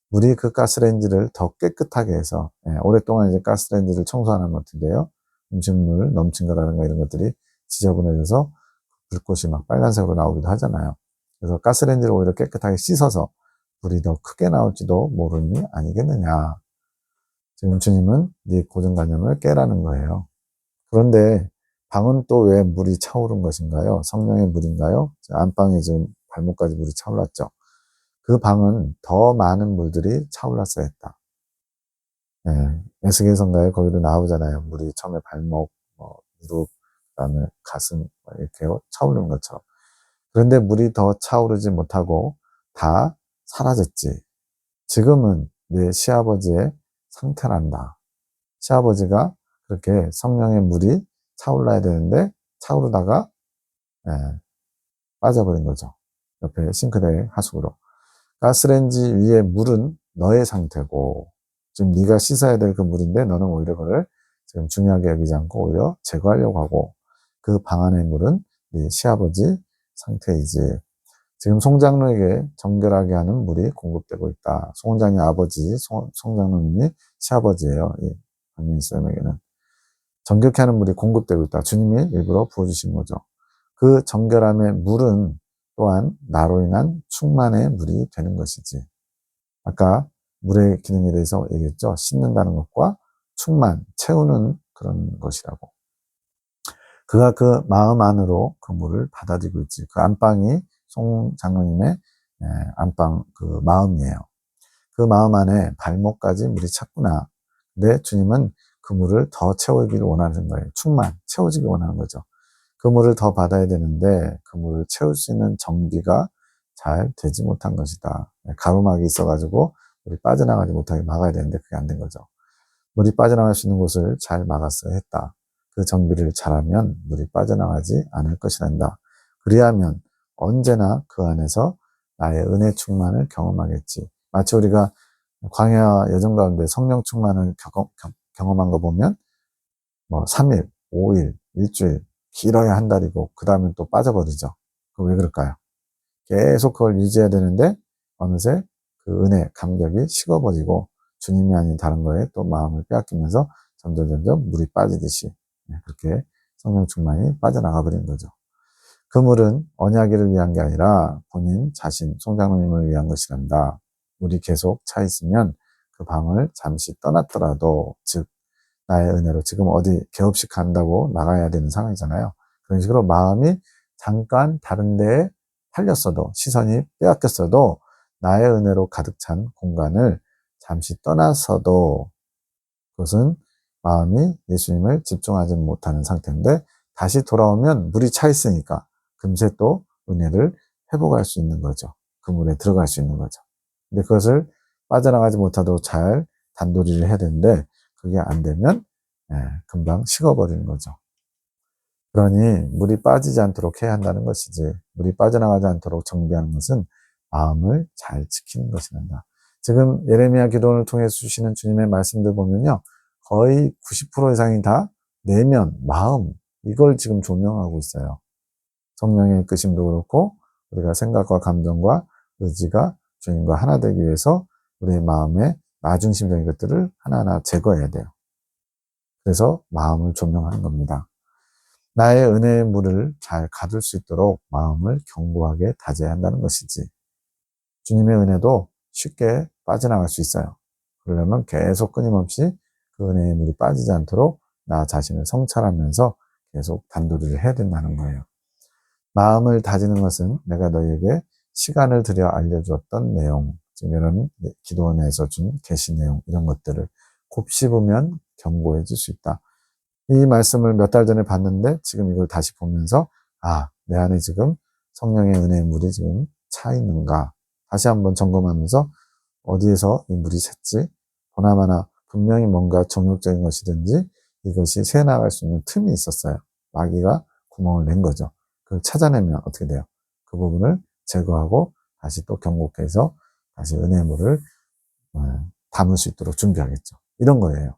물이 그 가스레인지를 더 깨끗하게 해서, 오랫동안 이제 가스레인지를 청소 안 한 것 같은데요. 음식물 넘친 거라든가 이런 것들이 지저분해져서 불꽃이 막 빨간색으로 나오기도 하잖아요. 그래서 가스레인지를 오히려 깨끗하게 씻어서 불이 더 크게 나올지도 모르니 아니겠느냐. 지금 주님은 네 고정관념을 깨라는 거예요. 그런데 방은 또 왜 물이 차오른 것인가요? 성령의 물인가요? 안방에 지금 발목까지 물이 차올랐죠. 그 방은 더 많은 물들이 차올랐어야 했다. 에스겔서인가요? 거기도 나오잖아요. 물이 처음에 발목, 무릎, 그다음에 가슴 이렇게 차오르는 것처럼. 그런데 물이 더 차오르지 못하고 다 사라졌지. 지금은 내 시아버지의 상태란다. 시아버지가 그렇게 성령의 물이 차올라야 되는데 차오르다가 빠져버린 거죠. 옆에 싱크대 하수구로. 가스레인지 위에 물은 너의 상태고 지금 네가 씻어야 될 그 물인데 너는 오히려 그걸 지금 중요하게 여기지 않고 오히려 제거하려고 하고 그 방 안의 물은 네 시아버지 상태이지. 지금 송장로에게 정결하게 하는 물이 공급되고 있다. 송원장님 아버지, 송장로님이 시아버지예요. 이 박민수님에게는. 정결케 하는 물이 공급되고 있다. 주님이 일부러 부어주신 거죠. 그 정결함의 물은 또한 나로 인한 충만의 물이 되는 것이지. 아까 물의 기능에 대해서 얘기했죠. 씻는다는 것과 충만, 채우는 그런 것이라고. 그가 그 마음 안으로 그 물을 받아들이고 있지. 그 안방이 송 장로님의 안방 그 마음이에요. 그 마음 안에 발목까지 물이 찼구나. 근데 주님은 그 물을 더 채우기를 원하는 거예요. 충만, 채워지기 원하는 거죠. 그 물을 더 받아야 되는데 그 물을 채울 수 있는 정비가 잘 되지 못한 것이다. 가로막이 있어가지고 물이 빠져나가지 못하게 막아야 되는데 그게 안 된 거죠. 물이 빠져나갈 수 있는 곳을 잘 막았어야 했다. 그 정비를 잘하면 물이 빠져나가지 않을 것이란다. 그리하면 언제나 그 안에서 나의 은혜 충만을 경험하겠지. 마치 우리가 광야 여정 가운데 성령 충만을 경험한 거 보면 뭐 3일, 5일, 일주일, 길어야 한 달이고 그 다음에 또 빠져버리죠. 그거 왜 그럴까요? 계속 그걸 유지해야 되는데 어느새 그 은혜, 감격이 식어버리고 주님이 아닌 다른 거에 또 마음을 빼앗기면서 점점 물이 빠지듯이 그렇게 성령 충만이 빠져나가 버린 거죠. 그 물은 언약을 위한 게 아니라 본인 자신, 송장로님을 위한 것이란다. 물이 계속 차 있으면 그 방을 잠시 떠났더라도, 즉 나의 은혜로 지금 어디 개업식 간다고 나가야 되는 상황이잖아요. 그런 식으로 마음이 잠깐 다른 데에 팔렸어도, 시선이 빼앗겼어도 나의 은혜로 가득 찬 공간을 잠시 떠나서도 그것은 마음이 예수님을 집중하지 못하는 상태인데 다시 돌아오면 물이 차 있으니까 금세 또 은혜를 회복할 수 있는 거죠. 그 물에 들어갈 수 있는 거죠. 근데 그것을 빠져나가지 못하도록 잘 단도리를 해야 되는데 그게 안 되면 금방 식어버리는 거죠. 그러니 물이 빠지지 않도록 해야 한다는 것이지 물이 빠져나가지 않도록 정비하는 것은 마음을 잘 지키는 것이란다. 지금 예레미야 기도원을 통해 주시는 주님의 말씀들 보면요. 거의 90% 이상이 다 내면, 마음 이걸 지금 조명하고 있어요. 성령의 이끄심도 그렇고 우리가 생각과 감정과 의지가 주님과 하나 되기 위해서 우리의 마음의 나중심적인 것들을 하나하나 제거해야 돼요. 그래서 마음을 조명하는 겁니다. 나의 은혜의 물을 잘 가둘 수 있도록 마음을 견고하게 다져야 한다는 것이지. 주님의 은혜도 쉽게 빠져나갈 수 있어요. 그러려면 계속 끊임없이 그 은혜의 물이 빠지지 않도록 나 자신을 성찰하면서 계속 단도리를 해야 된다는 거예요. 마음을 다지는 것은 내가 너희에게 시간을 들여 알려주었던 내용, 지금 이런 기도원에서 준 계시 내용 이런 것들을 곱씹으면 견고해질 수 있다. 이 말씀을 몇 달 전에 봤는데 지금 이걸 다시 보면서 내 안에 지금 성령의 은혜의 물이 지금 차 있는가 다시 한번 점검하면서 어디에서 이 물이 샜지 보나마나 분명히 뭔가 정욕적인 것이든지 이것이 새나갈 수 있는 틈이 있었어요. 마귀가 구멍을 낸 거죠. 그걸 찾아내면 어떻게 돼요? 그 부분을 제거하고 다시 또 경고해서 다시 은혜의 물을 담을 수 있도록 준비하겠죠. 이런 거예요.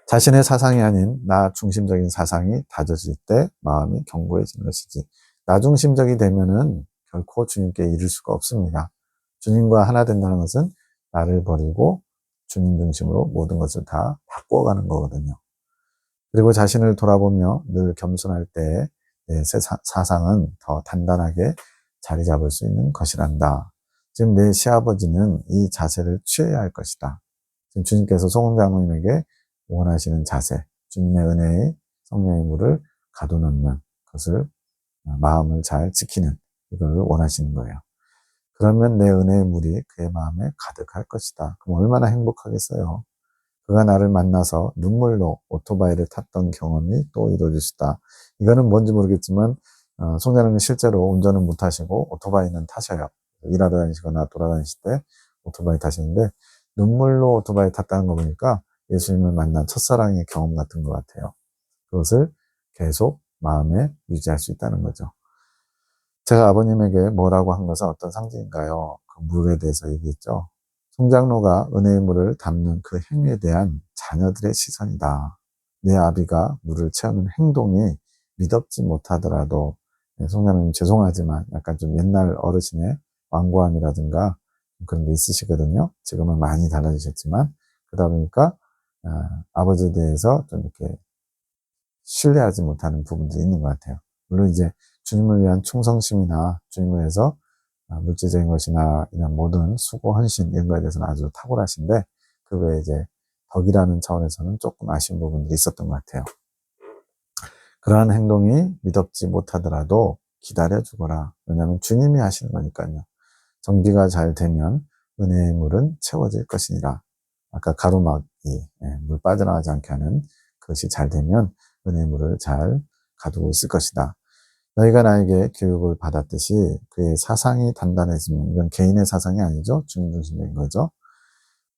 자신의 사상이 아닌 나 중심적인 사상이 다져질 때 마음이 견고해지는 것이지. 나 중심적이 되면은 결코 주님께 이를 수가 없습니다. 주님과 하나 된다는 것은 나를 버리고 주님 중심으로 모든 것을 다 바꿔가는 거거든요. 그리고 자신을 돌아보며 늘 겸손할 때 내 사상은 더 단단하게 자리 잡을 수 있는 것이란다. 지금 내 시아버지는 이 자세를 취해야 할 것이다. 지금 주님께서 송장로님에게 원하시는 자세, 주님의 은혜의 성령의 물을 가둬놓는 것을 마음을 잘 지키는 이걸 원하시는 거예요. 그러면 내 은혜의 물이 그의 마음에 가득할 것이다. 그럼 얼마나 행복하겠어요. 그가 나를 만나서 눈물로 오토바이를 탔던 경험이 또 이루어지시다. 이거는 뭔지 모르겠지만 송자님은 실제로 운전은 못 하시고 오토바이는 타셔요. 일하러 다니시거나 돌아다니실 때 오토바이 타시는데 눈물로 오토바이 탔다는 거 보니까 예수님을 만난 첫사랑의 경험 같은 것 같아요. 그것을 계속 마음에 유지할 수 있다는 거죠. 제가 아버님에게 뭐라고 한 것은 어떤 상징인가요? 그 물에 대해서 얘기했죠. 송장로가 은혜의 물을 담는 그 행위에 대한 자녀들의 시선이다. 내 아비가 물을 채우는 행동이 미덥지 못하더라도, 송장로님 죄송하지만 약간 좀 옛날 어르신의 완고함이라든가 그런 게 있으시거든요. 지금은 많이 달라지셨지만, 그러다 보니까 아버지에 대해서 좀 이렇게 신뢰하지 못하는 부분들이 있는 것 같아요. 물론 이제 주님을 위한 충성심이나 주님을 위해서 물질적인 것이나 이런 모든 수고, 헌신 이런 거에 대해서는 아주 탁월하신데 그 외에 이제 덕이라는 차원에서는 조금 아쉬운 부분들이 있었던 것 같아요. 그러한 행동이 미덥지 못하더라도 기다려주거라. 왜냐하면 주님이 하시는 거니까요. 정비가 잘 되면 은혜의 물은 채워질 것이니라. 아까 가로막이 물 빠져나가지 않게 하는 그것이 잘 되면 은혜의 물을 잘 가두고 있을 것이다. 너희가 나에게 교육을 받았듯이 그의 사상이 단단해지면, 이건 개인의 사상이 아니죠. 주님 중심적인 거죠.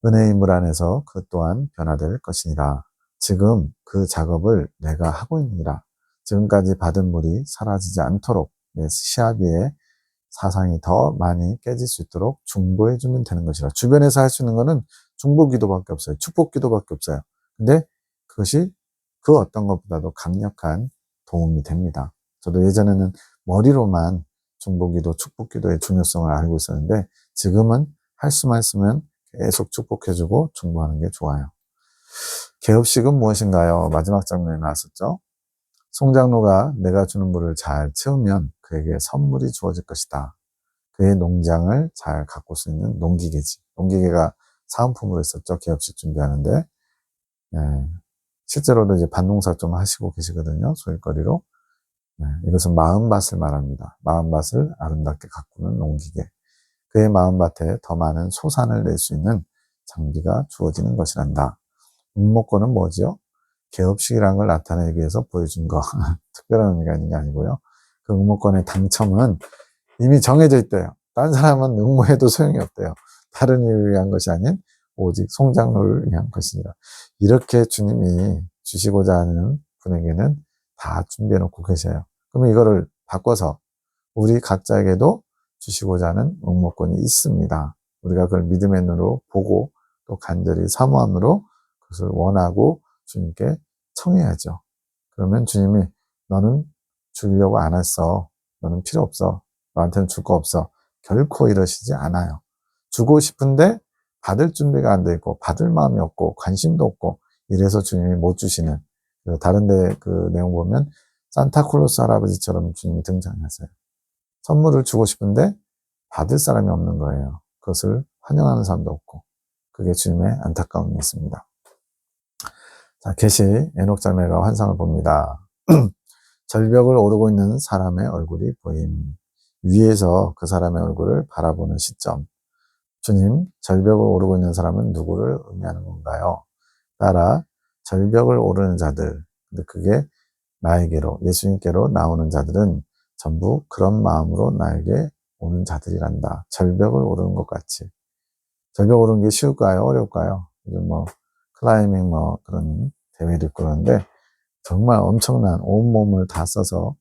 은혜의 물 안에서 그 또한 변화될 것이니라. 지금 그 작업을 내가 하고 있느니라. 지금까지 받은 물이 사라지지 않도록 내 시아비의 사상이 더 많이 깨질 수 있도록 중보해주면 되는 것이라. 주변에서 할 수 있는 거는 중보 기도밖에 없어요. 축복 기도밖에 없어요. 근데 그것이 그 어떤 것보다도 강력한 도움이 됩니다. 저도 예전에는 머리로만 중보기도, 축복기도의 중요성을 알고 있었는데 지금은 할 수만 있으면 계속 축복해주고 중보하는 게 좋아요. 개업식은 무엇인가요? 마지막 장면에 나왔었죠. 송장로가 내가 주는 물을 잘 채우면 그에게 선물이 주어질 것이다. 그의 농장을 잘 가꿀 수 있는 농기계지. 농기계가 사은품으로 있었죠. 개업식 준비하는데. 실제로도 이제 밭농사 좀 하시고 계시거든요. 소일거리로. 이것은 마음밭을 말합니다. 마음밭을 아름답게 가꾸는 농기계. 그의 마음밭에 더 많은 소산을 낼 수 있는 장비가 주어지는 것이란다. 운목권은 뭐죠? 개업식이라는 걸 나타내기 위해서 보여준 거. 특별한 의미가 있는 게 아니고요. 그 응모권의 당첨은 이미 정해져 있대요. 다른 사람은 응모해도 소용이 없대요. 다른 이를 위한 것이 아닌 오직 송장로를 위한 것이니라. 이렇게 주님이 주시고자 하는 분에게는 다 준비해 놓고 계셔요. 그러면 이거를 바꿔서 우리 각자에게도 주시고자 하는 응모권이 있습니다. 우리가 그걸 믿음의 눈으로 보고 또 간절히 사모함으로 그것을 원하고 주님께 청해야죠. 그러면 주님이 너는 주려고 안 했어. 너는 필요 없어. 너한테는 줄 거 없어. 결코 이러시지 않아요. 주고 싶은데 받을 준비가 안 돼 있고 받을 마음이 없고 관심도 없고 이래서 주님이 못 주시는, 다른 데 그 내용 보면 산타클로스 할아버지처럼 주님이 등장하세요. 선물을 주고 싶은데 받을 사람이 없는 거예요. 그것을 환영하는 사람도 없고. 그게 주님의 안타까움이었습니다. 자, 계시 에녹 자매가 환상을 봅니다. 절벽을 오르고 있는 사람의 얼굴이 보임. 위에서 그 사람의 얼굴을 바라보는 시점. 주님, 절벽을 오르고 있는 사람은 누구를 의미하는 건가요? 따라 절벽을 오르는 자들, 근데 그게 나에게로, 예수님께로 나오는 자들은 전부 그런 마음으로 나에게 오는 자들이란다. 절벽을 오르는 것 같이. 절벽 오르는 게 쉬울까요? 어려울까요? 요즘 클라이밍 그런 대회도 있고 그러는데, 정말 엄청난 온몸을 다 써서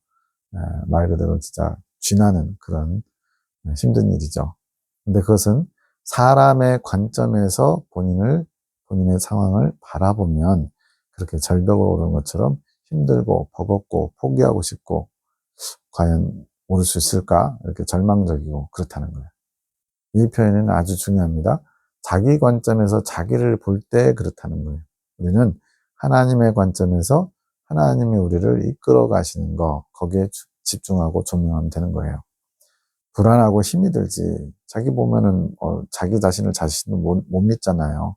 말 그대로 진짜 쥐나는 그런 힘든 일이죠. 근데 그것은 사람의 관점에서 본인의 상황을 바라보면 그렇게 절벽을 오르는 것처럼 힘들고 버겁고 포기하고 싶고 과연 오를 수 있을까? 이렇게 절망적이고 그렇다는 거예요. 이 표현은 아주 중요합니다. 자기 관점에서 자기를 볼 때 그렇다는 거예요. 우리는 하나님의 관점에서 하나님이 우리를 이끌어 가시는 거, 거기에 집중하고 조명하면 되는 거예요. 불안하고 힘이 들지. 자기 보면은, 자기 자신을 못 믿잖아요.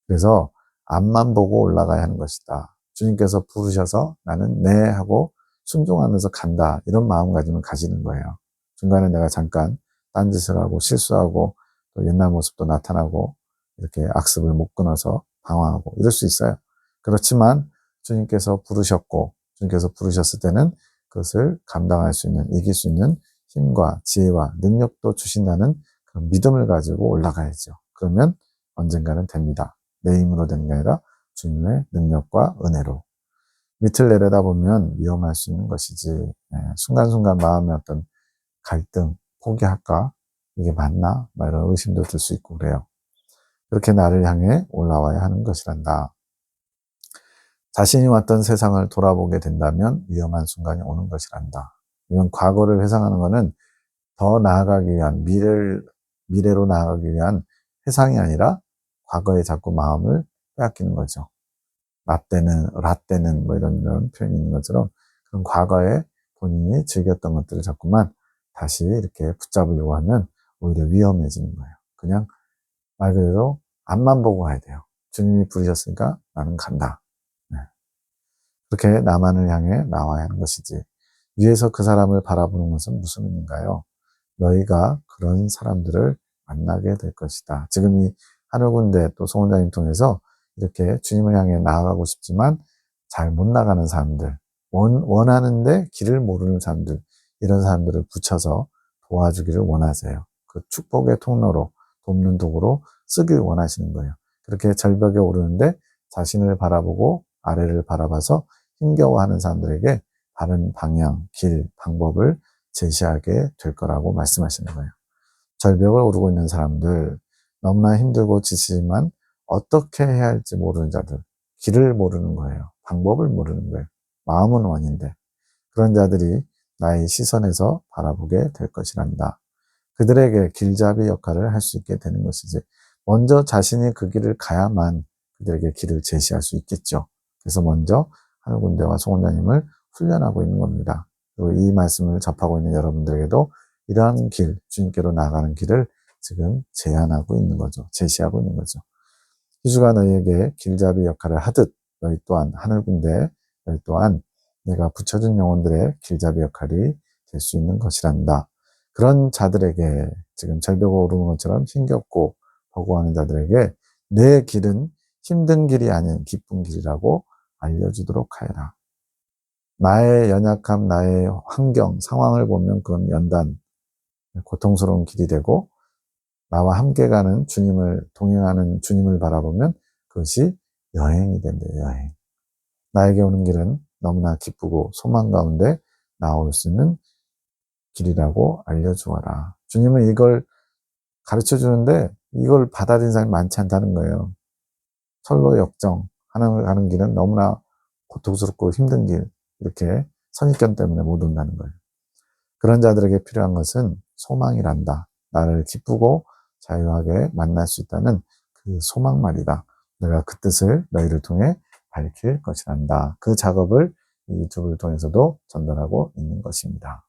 그래서 앞만 보고 올라가야 하는 것이다. 주님께서 부르셔서 나는 네 하고 순종하면서 간다. 이런 마음가짐을 가지는 거예요. 중간에 내가 잠깐 딴짓을 하고 실수하고 또 옛날 모습도 나타나고 이렇게 악습을 못 끊어서 방황하고 이럴 수 있어요. 그렇지만 주님께서 부르셨을 때는 그것을 감당할 수 있는, 이길 수 있는 힘과 지혜와 능력도 주신다는 그런 믿음을 가지고 올라가야죠. 그러면 언젠가는 됩니다. 내 힘으로 되는 게 아니라 주님의 능력과 은혜로. 밑을 내려다보면 위험할 수 있는 것이지, 순간순간 마음의 어떤 갈등, 포기할까? 이게 맞나? 막 이런 의심도 들 수 있고 그래요. 그렇게 나를 향해 올라와야 하는 것이란다. 자신이 왔던 세상을 돌아보게 된다면 위험한 순간이 오는 것이란다. 이런 과거를 회상하는 것은 더 나아가기 위한, 미래로 나아가기 위한 회상이 아니라 과거에 자꾸 마음을 빼앗기는 거죠. 라떼는 뭐 이런 표현이 있는 것처럼 그런 과거에 본인이 즐겼던 것들을 자꾸만 다시 이렇게 붙잡으려고 하면 오히려 위험해지는 거예요. 그냥 말 그대로 앞만 보고 가야 돼요. 주님이 부르셨으니까 나는 간다. 네. 그렇게 나만을 향해 나와야 하는 것이지. 위에서 그 사람을 바라보는 것은 무슨 의미인가요? 너희가 그런 사람들을 만나게 될 것이다. 지금 이 하늘군대 또 송원장님 통해서 이렇게 주님을 향해 나아가고 싶지만 잘 못 나가는 사람들, 원하는데 길을 모르는 사람들, 이런 사람들을 붙여서 도와주기를 원하세요. 그 축복의 통로로, 돕는 도구로 쓰길 원하시는 거예요. 그렇게 절벽에 오르는데 자신을 바라보고 아래를 바라봐서 힘겨워하는 사람들에게 바른 방향, 길, 방법을 제시하게 될 거라고 말씀하시는 거예요. 절벽을 오르고 있는 사람들, 너무나 힘들고 지치지만 어떻게 해야 할지 모르는 자들, 길을 모르는 거예요. 방법을 모르는 거예요. 마음은 원인데 그런 자들이 나의 시선에서 바라보게 될 것이란다. 그들에게 길잡이 역할을 할 수 있게 되는 것이지. 먼저 자신이 그 길을 가야만 그들에게 길을 제시할 수 있겠죠. 그래서 먼저 하늘군대와 송원장님을 훈련하고 있는 겁니다. 그리고 이 말씀을 접하고 있는 여러분들에게도 이러한 길, 주님께로 나가는 길을 지금 제안하고 있는 거죠. 제시하고 있는 거죠. 희주가 너희에게 길잡이 역할을 하듯 너희 또한 하늘군대, 너희 또한 내가 붙여준 영혼들의 길잡이 역할이 될 수 있는 것이란다. 그런 자들에게 지금 절벽을 오르는 것처럼 힘겹고 버거워하는 자들에게 내 길은 힘든 길이 아닌 기쁜 길이라고 알려주도록 하여라. 나의 연약함, 나의 환경, 상황을 보면 그건 연단, 고통스러운 길이 되고 나와 함께 가는 동행하는 주님을 바라보면 그것이 여행이 된대요, 여행. 나에게 오는 길은 너무나 기쁘고 소망 가운데 나올 수 있는 길이라고 알려주어라. 주님은 이걸 가르쳐 주는데 이걸 받아들인 사람이 많지 않다는 거예요. 철로 역정, 하나님을 가는 길은 너무나 고통스럽고 힘든 길, 이렇게 선입견 때문에 못 온다는 거예요. 그런 자들에게 필요한 것은 소망이란다. 나를 기쁘고 자유하게 만날 수 있다는 그 소망말이다. 내가 그 뜻을 너희를 통해 밝힐 것이란다. 그 작업을 이 유튜브를 통해서도 전달하고 있는 것입니다.